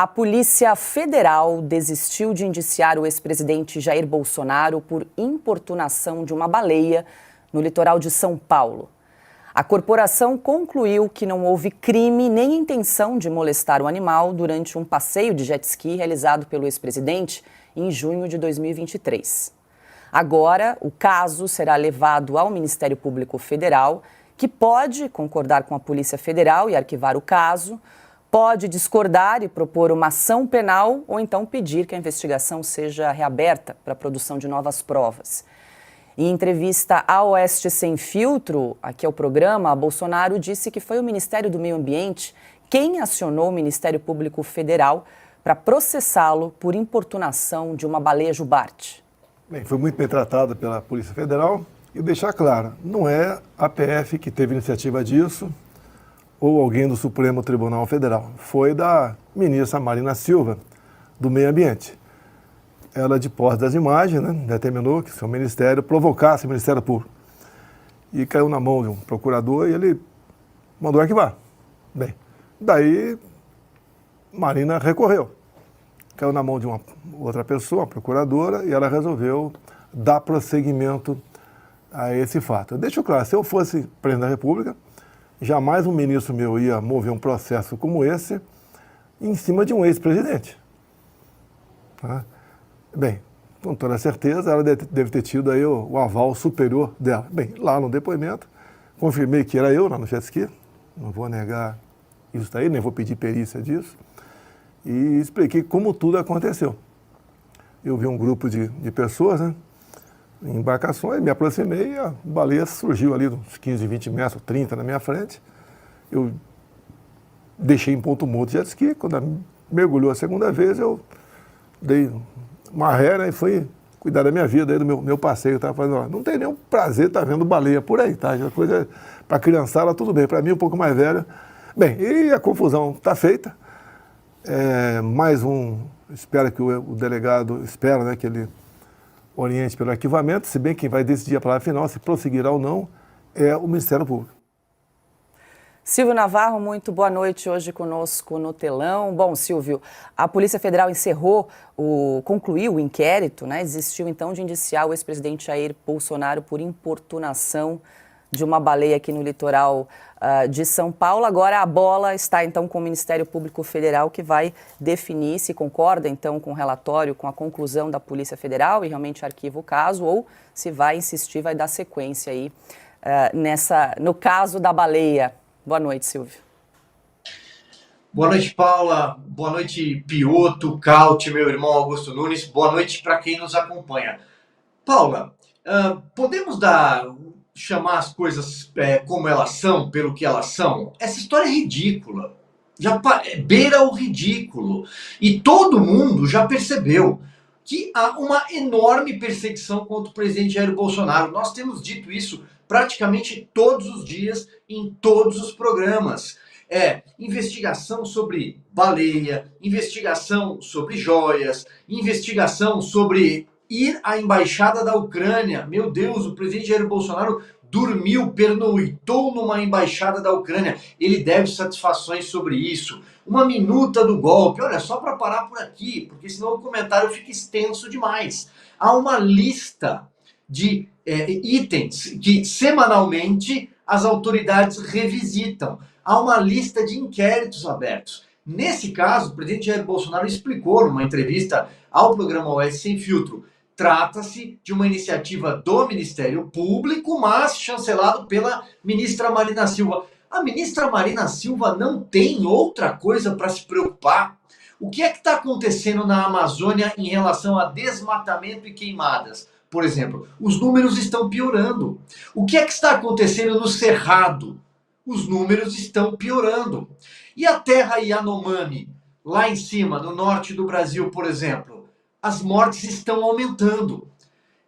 A Polícia Federal desistiu de indiciar o ex-presidente Jair Bolsonaro por importunação de uma baleia no litoral de São Paulo. A corporação concluiu que não houve crime nem intenção de molestar o animal durante um passeio de jet ski realizado pelo ex-presidente em junho de 2023. Agora, o caso será levado ao Ministério Público Federal, que pode concordar com a Polícia Federal e arquivar o caso, pode discordar e propor uma ação penal ou então pedir que a investigação seja reaberta para a produção de novas provas. Em entrevista ao Oeste Sem Filtro, aqui ao programa, Bolsonaro disse que foi o Ministério do Meio Ambiente quem acionou o Ministério Público Federal para processá-lo por importunação de uma baleia jubarte. Bem, foi muito bem tratado pela Polícia Federal e deixar claro, não é a PF que teve iniciativa disso ou alguém do Supremo Tribunal Federal. Foi da ministra Marina Silva, do Meio Ambiente. Ela, de posse das imagens, determinou que seu ministério provocasse o Ministério Público. E caiu na mão de um procurador e ele mandou arquivar. Bem, daí Marina recorreu. Caiu na mão de uma outra pessoa, uma procuradora, e ela resolveu dar prosseguimento a esse fato. Eu deixo claro, se eu fosse presidente da República, jamais um ministro meu ia mover um processo como esse em cima de um ex-presidente. Tá? Bem, com toda certeza, ela deve ter tido aí o aval superior dela. Bem, lá no depoimento, confirmei que era eu lá no jet ski, não vou negar isso daí, nem vou pedir perícia disso, e expliquei como tudo aconteceu. Eu vi um grupo de pessoas, em embarcações, me aproximei e a baleia surgiu ali uns 15, 20 metros, 30 na minha frente. Eu deixei em ponto morto de jet ski. Quando ela mergulhou a segunda vez, eu dei uma ré, e fui cuidar da minha vida, aí, do meu passeio. Estava fazendo, não tem nenhum prazer estar vendo baleia por aí, tá? A coisa para criançada, tudo bem. Para mim, um pouco mais velha. Bem, e a confusão está feita. Mais um, espero que o delegado, espera, que ele oriente pelo arquivamento, se bem quem vai decidir a palavra final, se prosseguirá ou não, é o Ministério Público. Silvio Navarro, muito boa noite hoje conosco no telão. Bom, Silvio, a Polícia Federal concluiu o inquérito, desistiu então de indiciar o ex-presidente Jair Bolsonaro por importunação de uma baleia aqui no litoral de São Paulo. Agora a bola está então com o Ministério Público Federal, que vai definir se concorda então com o relatório, com a conclusão da Polícia Federal e realmente arquiva o caso, ou se vai insistir, vai dar sequência aí no caso da baleia. Boa noite, Silvio. Boa noite, Paula. Boa noite, Pioto, Caute, meu irmão Augusto Nunes. Boa noite para quem nos acompanha. Paula, podemos chamar as coisas como elas são, pelo que elas são? Essa história é ridícula. Já beira o ridículo. E todo mundo já percebeu que há uma enorme perseguição contra o presidente Jair Bolsonaro. Nós temos dito isso praticamente todos os dias, em todos os programas. Investigação sobre baleia, investigação sobre joias, investigação sobre ir à embaixada da Ucrânia. Meu Deus, o presidente Jair Bolsonaro dormiu, pernoitou numa embaixada da Ucrânia. Ele deve satisfações sobre isso. Uma minuta do golpe. Olha, só para parar por aqui, porque senão o comentário fica extenso demais. Há uma lista de itens que semanalmente as autoridades revisitam. Há uma lista de inquéritos abertos. Nesse caso, o presidente Jair Bolsonaro explicou numa entrevista ao programa Oeste Sem Filtro. Trata-se de uma iniciativa do Ministério Público, mas chancelado pela ministra Marina Silva. A ministra Marina Silva não tem outra coisa para se preocupar. O que é que está acontecendo na Amazônia em relação a desmatamento e queimadas? Por exemplo, os números estão piorando. O que é que está acontecendo no Cerrado? Os números estão piorando. E a terra Yanomami, lá em cima, no norte do Brasil, por exemplo? As mortes estão aumentando.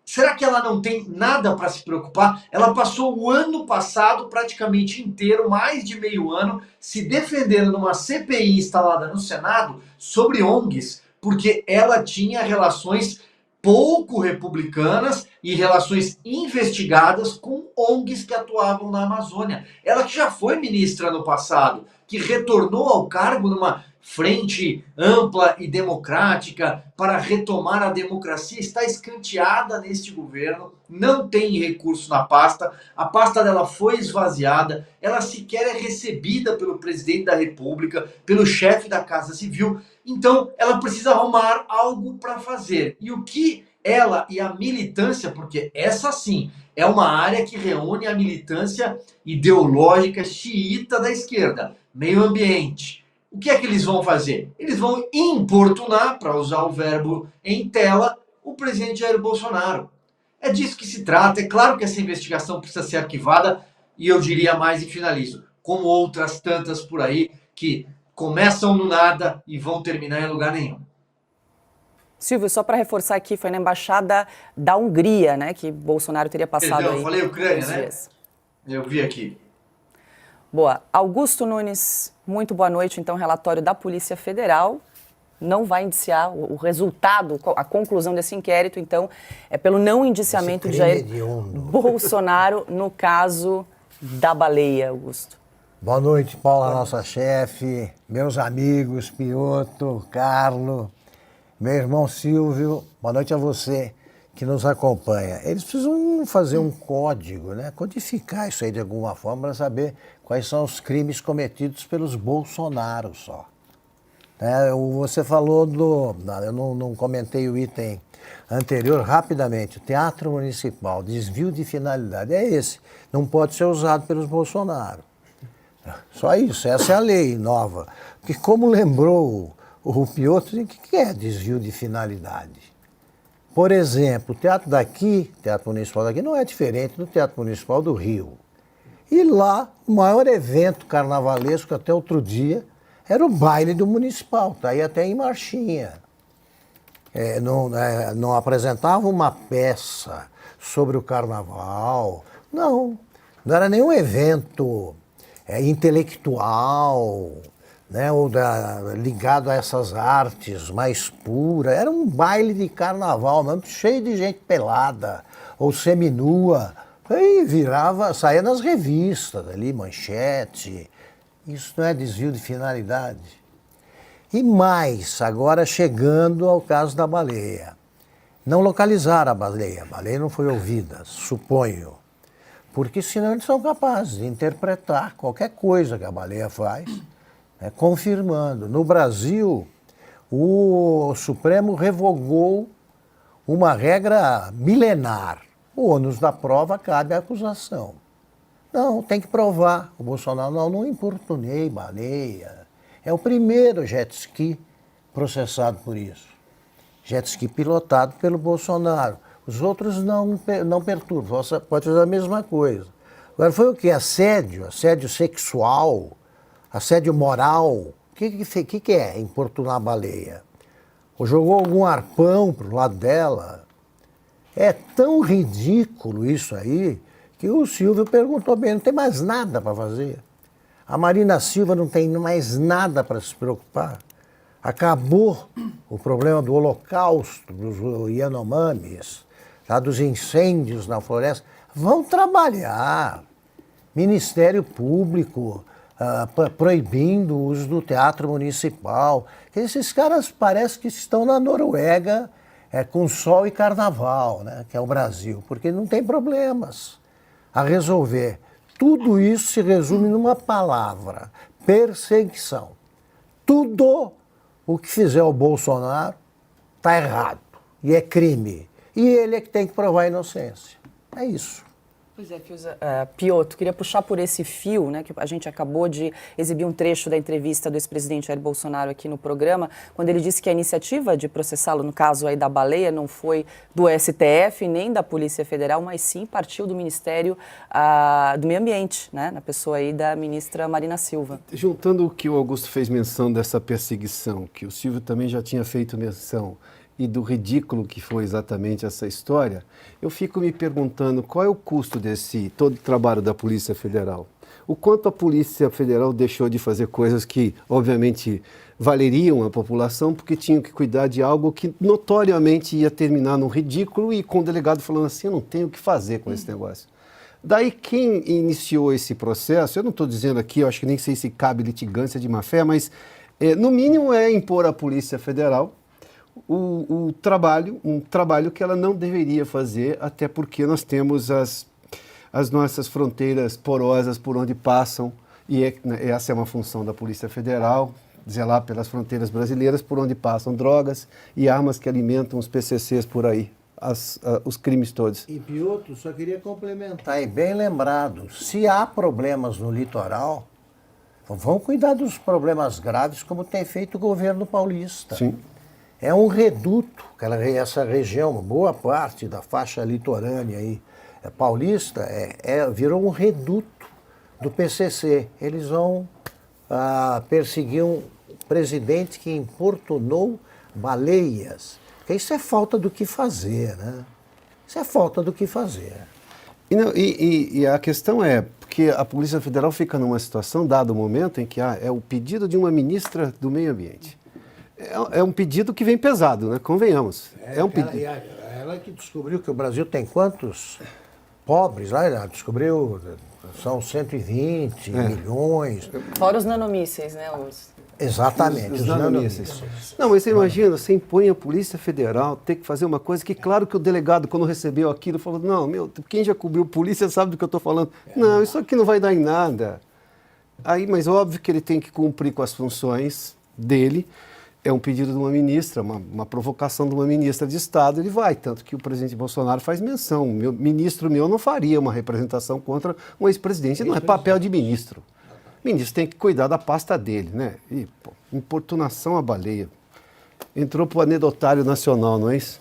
Será que ela não tem nada para se preocupar? Ela passou o ano passado praticamente inteiro, mais de meio ano, se defendendo numa CPI instalada no Senado sobre ONGs, porque ela tinha relações pouco republicanas e relações investigadas com ONGs que atuavam na Amazônia. Ela que já foi ministra no passado, que retornou ao cargo numa frente ampla e democrática para retomar a democracia está escanteada neste governo, não tem recurso na pasta, a pasta dela foi esvaziada, ela sequer é recebida pelo presidente da República, pelo chefe da Casa Civil, então ela precisa arrumar algo para fazer. E o que ela e a militância, porque essa sim é uma área que reúne a militância ideológica xiita da esquerda, meio ambiente. O que é que eles vão fazer? Eles vão importunar, para usar o verbo em tela, o presidente Jair Bolsonaro. É disso que se trata. É claro que essa investigação precisa ser arquivada e eu diria mais e finalizo, como outras tantas por aí que começam no nada e vão terminar em lugar nenhum. Silvio, só para reforçar aqui, foi na embaixada da Hungria, né, que Bolsonaro teria passado. Perdão, aí falei Ucrânia, né? Dias. Eu vi aqui. Boa. Augusto Nunes, muito boa noite. Então, relatório da Polícia Federal não vai indiciar o resultado, a conclusão desse inquérito, então, é pelo não indiciamento de Jair Bolsonaro no caso da baleia, Augusto. Boa noite, Paula, nossa chefe, meus amigos, Piotto, Carlo, meu irmão Silvio, boa noite a você que nos acompanha. Eles precisam fazer um código, né? Codificar isso aí de alguma forma para saber quais são os crimes cometidos pelos Bolsonaro só. Você falou eu não comentei o item anterior rapidamente, o Teatro Municipal, desvio de finalidade, é esse, não pode ser usado pelos Bolsonaro. Só isso, essa é a lei nova. Porque como lembrou o Piotto, o que é desvio de finalidade? Por exemplo, o teatro daqui, Teatro Municipal daqui, não é diferente do Teatro Municipal do Rio. E lá, o maior evento carnavalesco até outro dia era o baile do Municipal, tá aí até em marchinha. Não apresentava uma peça sobre o carnaval, não era nenhum evento intelectual, né, ou ligado a essas artes mais puras. Era um baile de carnaval, mesmo, cheio de gente pelada ou seminua. E saía nas revistas ali, manchete. Isso não é desvio de finalidade. E mais, agora chegando ao caso da baleia. Não localizaram a baleia não foi ouvida, suponho. Porque senão eles são capazes de interpretar qualquer coisa que a baleia faz, confirmando. No Brasil, o Supremo revogou uma regra milenar. O ônus da prova cabe à acusação. Não, tem que provar. O Bolsonaro, não importunei baleia. É o primeiro jet ski processado por isso. Jet ski pilotado pelo Bolsonaro. Os outros não perturbam, pode fazer a mesma coisa. Agora, foi o quê? Assédio sexual, assédio moral. O que é importunar a baleia? Ou jogou algum arpão para o lado dela? É tão ridículo isso aí que o Silvio perguntou bem, não tem mais nada para fazer. A Marina Silva não tem mais nada para se preocupar. Acabou o problema do holocausto, dos Yanomamis, dos incêndios na floresta. Vão trabalhar. Ministério Público proibindo o uso do Teatro Municipal. Esses caras parecem que estão na Noruega com sol e carnaval, né, que é o Brasil, porque não tem problemas a resolver. Tudo isso se resume numa palavra: perseguição. Tudo o que fizer o Bolsonaro está errado e é crime. E ele é que tem que provar a inocência. É isso. Pois é, Piotto, queria puxar por esse fio, né, que a gente acabou de exibir um trecho da entrevista do ex-presidente Jair Bolsonaro aqui no programa, quando ele disse que a iniciativa de processá-lo, no caso aí da baleia, não foi do STF nem da Polícia Federal, mas sim partiu do Ministério do Meio Ambiente, né, na pessoa aí da ministra Marina Silva. Juntando o que o Augusto fez menção dessa perseguição, que o Silvio também já tinha feito menção, e do ridículo que foi exatamente essa história, eu fico me perguntando qual é o custo desse todo o trabalho da Polícia Federal. O quanto a Polícia Federal deixou de fazer coisas que, obviamente, valeriam a população, porque tinham que cuidar de algo que notoriamente ia terminar no ridículo e com o delegado falando assim, eu não tenho o que fazer com esse negócio. Daí quem iniciou esse processo, eu não estou dizendo aqui, eu acho que nem sei se cabe litigância de má-fé, mas No mínimo é impor à Polícia Federal um trabalho que ela não deveria fazer, até porque nós temos as nossas fronteiras porosas por onde passam, e essa é uma função da Polícia Federal, zelar pelas fronteiras brasileiras por onde passam drogas e armas que alimentam os PCCs por aí, os crimes todos. E Piotr, só queria complementar, e bem lembrado, se há problemas no litoral, vão cuidar dos problemas graves como tem feito o governo paulista. Sim. É um reduto, essa região, boa parte da faixa litorânea aí, paulista, virou um reduto do PCC. Eles vão perseguir um presidente que importunou baleias. Porque isso é falta do que fazer, né? Isso é falta do que fazer. E a questão é, porque a Polícia Federal fica numa situação, dado o momento em que é o pedido de uma ministra do Meio Ambiente. É um pedido que vem pesado, né? Convenhamos. É um pedido. Ela que descobriu que o Brasil tem quantos pobres lá? Ela descobriu, são 120 milhões. Fora os nanomísseis, né? Exatamente, os nanomísseis. Não, mas você imagina, você impõe a Polícia Federal ter que fazer uma coisa que, claro que o delegado, quando recebeu aquilo, falou, não, quem já cobriu polícia sabe do que eu estou falando. Não, isso aqui não vai dar em nada. Mas óbvio que ele tem que cumprir com as funções dele. É um pedido de uma ministra, uma provocação de uma ministra de Estado, ele vai. Tanto que o presidente Bolsonaro faz menção. Ministro meu não faria uma representação contra um ex-presidente. Não é papel de ministro. O ministro tem que cuidar da pasta dele, né? E, importunação à baleia. Entrou para o anedotário nacional, não é isso?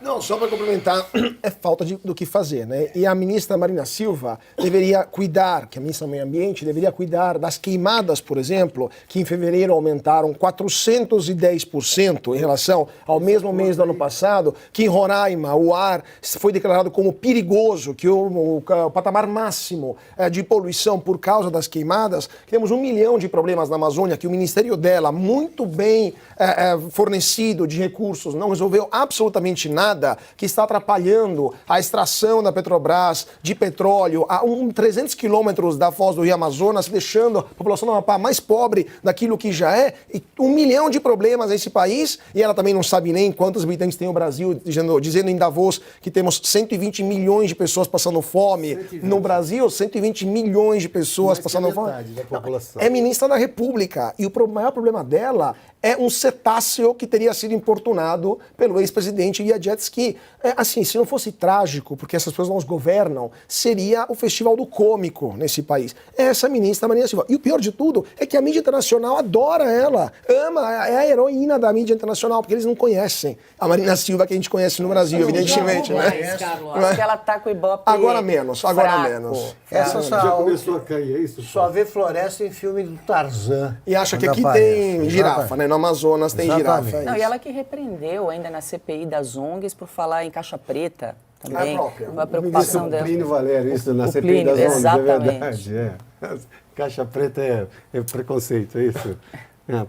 Não, só para complementar, é falta do que fazer, né? E a ministra Marina Silva deveria cuidar, que a ministra do Meio Ambiente deveria cuidar das queimadas, por exemplo, que em fevereiro aumentaram 410% em relação ao mesmo mês do ano passado, que em Roraima o ar foi declarado como perigoso, que o patamar máximo de poluição por causa das queimadas. Temos 1 milhão de problemas na Amazônia que o ministério dela, muito bem fornecido de recursos, não resolveu absolutamente nada, que está atrapalhando a extração da Petrobras de petróleo a 300 quilômetros da foz do Rio Amazonas, deixando a população do Amapá mais pobre daquilo que já é, e 1 milhão de problemas nesse país, e ela também não sabe nem quantos habitantes tem o Brasil, dizendo em Davos que temos 120 milhões de pessoas passando fome. No Brasil, 120 milhões de pessoas passando fome. Da população. É ministra da República, e o maior problema dela é um cetáceo que teria sido importunado pelo ex-presidente via jet ski. Assim, se não fosse trágico, porque essas pessoas não os governam, seria o festival do cômico nesse país. Essa ministra Marina Silva. E o pior de tudo é que a mídia internacional adora ela, ama, é a heroína da mídia internacional, porque eles não conhecem a Marina Silva que a gente conhece no Brasil, evidentemente, né? Acho que ela tá com o Ibope Agora menos. fraco. Essa Já começou a cair, é isso? só vê floresta em filme do Tarzan. E acha que quando aqui aparece. tem girafa, né? No Amazonas tem Exatamente. girafa. Não, e ela que repreendeu ainda na CPI das ONGs por falar em caixa preta também. A própria. Com a preocupação O dela. Plínio Valério, isso na O CPI Plínio, das ONGs, é exatamente. verdade. Caixa preta é preconceito, é isso? É.